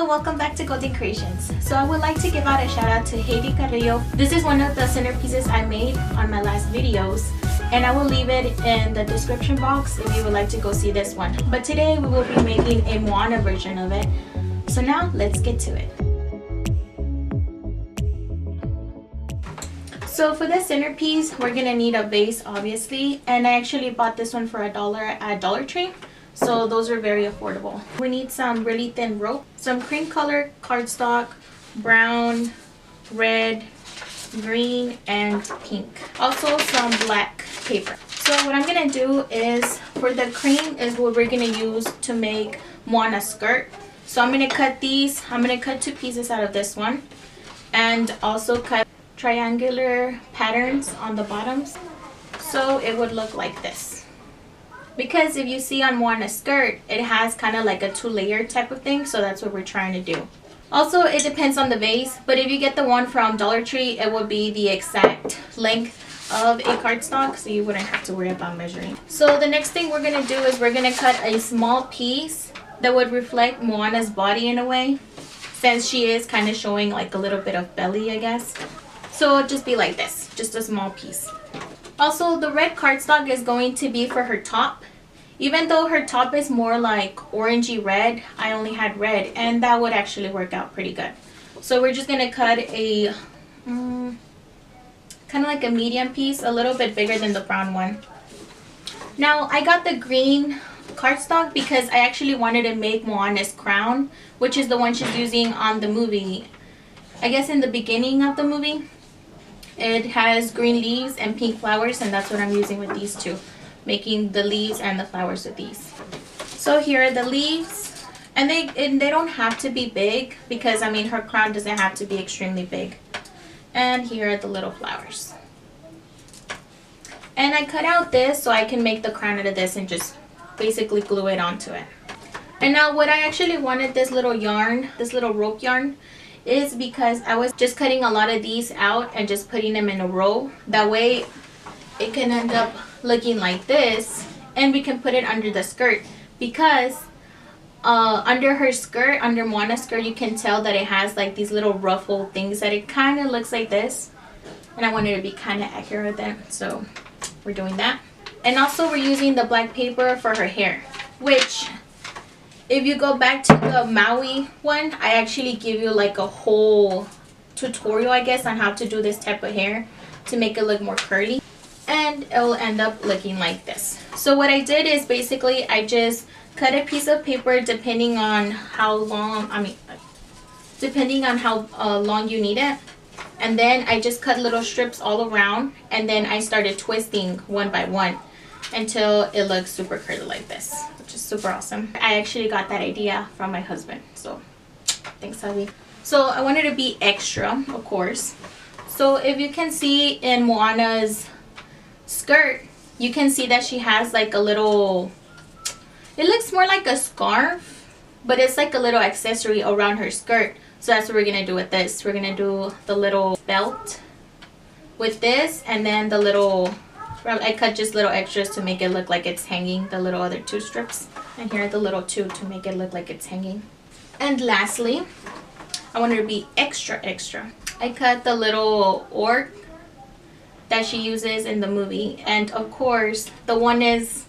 Hello, welcome back to Golden Creations. So I would like to give out a shout out to Heidi Carrillo. This is one of the centerpieces I made on my last videos, and I will leave it in the description box if you would like to go see this one. But today we will be making a Moana version of it. So now let's get to it. So for the centerpiece, we're gonna need a vase, obviously, and I actually bought this one for $1 at Dollar Tree. So those are very affordable. We need some really thin rope, some cream color cardstock, brown, red, green, and pink. Also some black paper. So what I'm gonna do is, for the cream is what we're gonna use to make Moana's skirt. So I'm gonna cut these. I'm gonna cut 2 pieces out of this one, and also cut triangular patterns on the bottoms, so it would look like this. Because if you see on Moana's skirt, it has kind of like a 2-layer type of thing, so that's what we're trying to do. Also, it depends on the vase, but if you get the one from Dollar Tree, it will be the exact length of a cardstock, so you wouldn't have to worry about measuring. So the next thing we're gonna do is we're gonna cut a small piece that would reflect Moana's body in a way, since she is kind of showing like a little bit of belly, I guess. So it'll just be like this, just a small piece. Also, the red cardstock is going to be for her top. Even though her top is more like orangey red, I only had red, and that would actually work out pretty good. So we're just gonna cut a kind of like a medium piece, a little bit bigger than the brown one. Now I got the green cardstock because I actually wanted to make Moana's crown, which is the one she's using on the movie. I guess in the beginning of the movie. It has green leaves and pink flowers, and that's what I'm using with these two, making the leaves and the flowers with these. So here are the leaves, and they don't have to be big because I mean her crown doesn't have to be extremely big. And here are the little flowers. And I cut out this so I can make the crown out of this and just basically glue it onto it. And now what I actually wanted this little yarn, this little rope yarn, is because I was just cutting a lot of these out and just putting them in a row. That way it can end up looking like this, and we can put it under the skirt, because under her skirt, under Moana's skirt, you can tell that it has like these little ruffle things that it kind of looks like this, and I wanted to be kind of accurate with it, so we're doing that. And also we're using the black paper for her hair, which if you go back to the Maui one, I actually give you like a whole tutorial, I guess, on how to do this type of hair to make it look more curly. And it will end up looking like this. So what I did is basically I just cut a piece of paper depending on how long, depending on how long you need it. And then I just cut little strips all around, and then I started twisting one by one until it looks super curly like this, which is super awesome. I actually got that idea from my husband, so thanks, hubby. So I wanted to be extra, of course. So if you can see in Moana's skirt, you can see that she has like a little, it looks more like a scarf, but it's like a little accessory around her skirt. So that's what we're gonna do with this. We're gonna do the little belt with this, and then the little, I cut just little extras to make it look like it's hanging, the little other 2 strips, and here are the little 2 to make it look like it's hanging. And lastly, I wanted to be extra. I cut the little orc that she uses in the movie, and of course the one is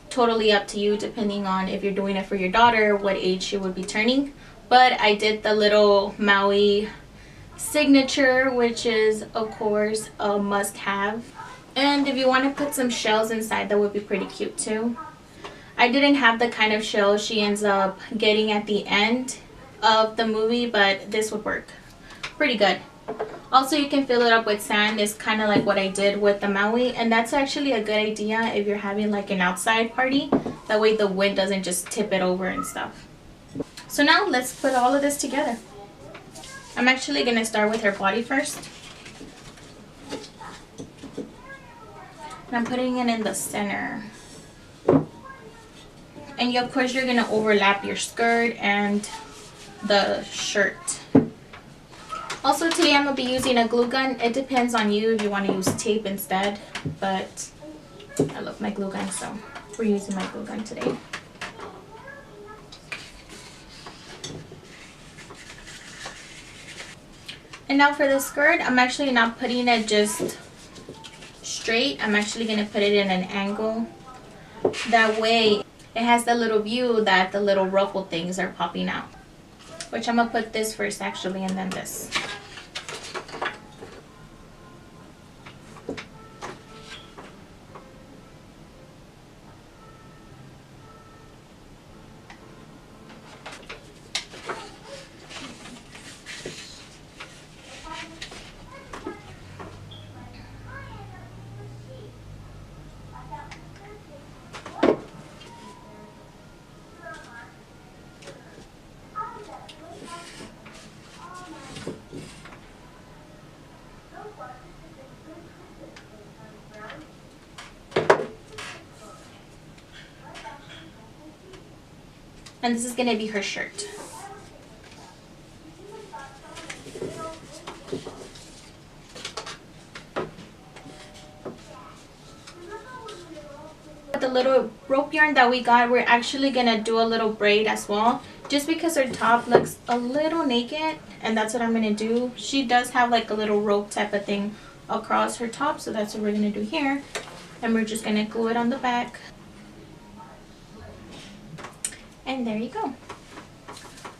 totally up to you depending on if you're doing it for your daughter, what age she would be turning. But I did the little Maui signature, which is of course a must-have. And if you want to put some shells inside, that would be pretty cute too. I didn't have the kind of shell she ends up getting at the end of the movie, but this would work pretty good. Also, you can fill it up with sand. It's kind of like what I did with the Maui, and that's actually a good idea if you're having like an outside party. That way the wind doesn't just tip it over and stuff. So now let's put all of this together. I'm actually going to start with her body first. And I'm putting it in the center. And of course you're going to overlap your skirt and the shirt. Also today I'm going to be using a glue gun. It depends on you if you want to use tape instead, but I love my glue gun, so we're using my glue gun today. And now for the skirt, I'm actually not putting it just straight. I'm actually going to put it in an angle. That way it has the little view that the little ruffle things are popping out. Which I'm going to put this first actually, and then this. And this is going to be her shirt. The little rope yarn that we got, we're actually going to do a little braid as well. Just because her top looks a little naked, and that's what I'm going to do. She does have like a little rope type of thing across her top, so that's what we're going to do here. And we're just going to glue it on the back. And there you go.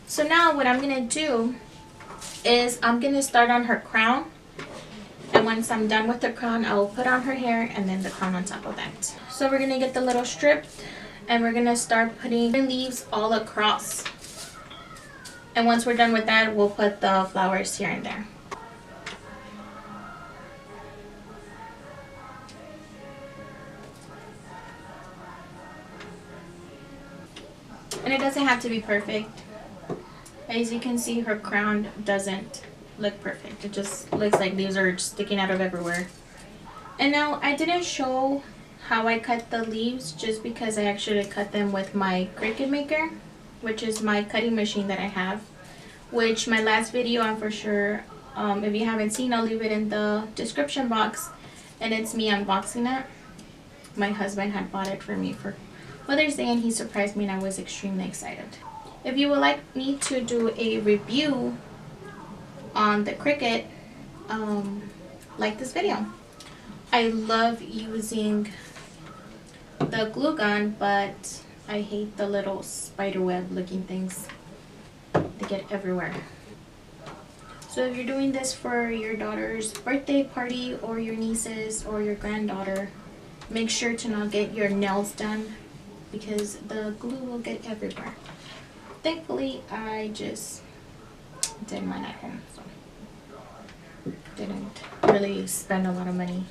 So now what I'm going to do is I'm going to start on her crown. And once I'm done with the crown, I will put on her hair and then the crown on top of that. So we're going to get the little strip and we're going to start putting leaves all across. And once we're done with that, we'll put the flowers here and there. And it doesn't have to be perfect. As you can see, her crown doesn't look perfect. It just looks like leaves are sticking out of everywhere. And now I didn't show how I cut the leaves just because I actually cut them with my Cricut Maker, which is my cutting machine that I have, which my last video I'm for sure, if you haven't seen, I'll leave it in the description box, and it's me unboxing it. My husband had bought it for me for Mother's Day and he surprised me and I was extremely excited. If you would like me to do a review on the Cricut, like this video. I love using the glue gun, but I hate the little spider web looking things. They get everywhere. So if you're doing this for your daughter's birthday party or your niece's or your granddaughter, make sure to not get your nails done because the glue will get everywhere. Thankfully, I just did mine at home, so didn't really spend a lot of money.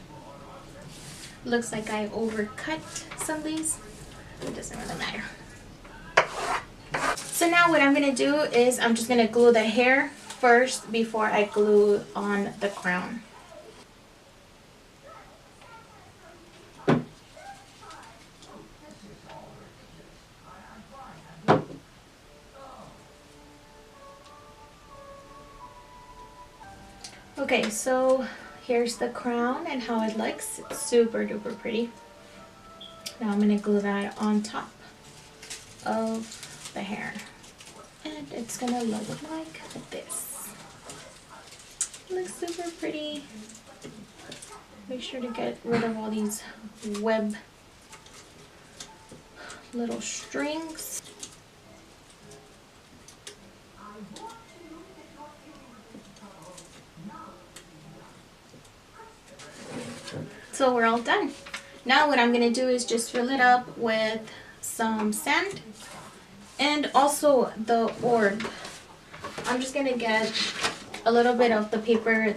Looks like I overcut some of these. It doesn't really matter. So now what I'm going to do is I'm just going to glue the hair first before I glue on the crown. Okay, so here's the crown and how it looks. It's super duper pretty. Now I'm going to glue that on top of the hair. And it's going to look like this. It looks super pretty. Make sure to get rid of all these web little strings. So we're all done. Now what I'm going to do is just fill it up with some sand and also the orb. I'm just going to get a little bit of the paper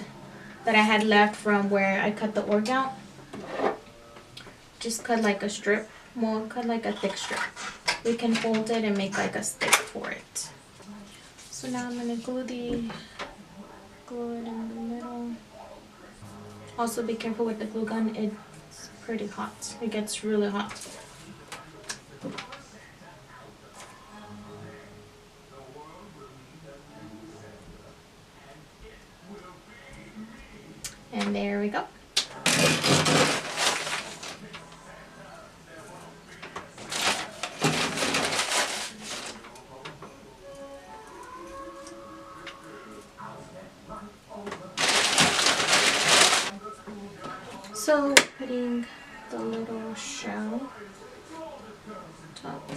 that I had left from where I cut the orb out. Just cut like a strip. Well, cut like a thick strip. We can fold it and make like a stick for it. So now I'm going to glue it in the middle. Also be careful with the glue gun, it's pretty hot. It gets really hot. And there we go. also putting the little shell top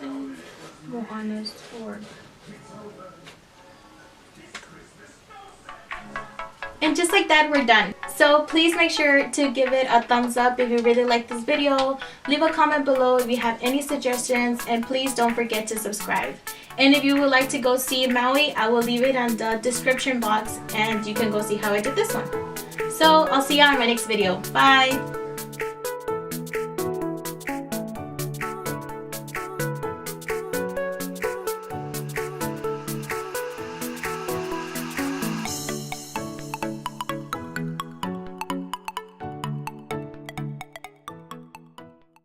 and Moana's orb. And just like that, we're done. So please make sure to give it a thumbs up if you really like this video. Leave a comment below if you have any suggestions, and please don't forget to subscribe. And if you would like to go see Maui, I will leave it on the description box and you can go see how I did this one. So I'll see you on my next video. Bye!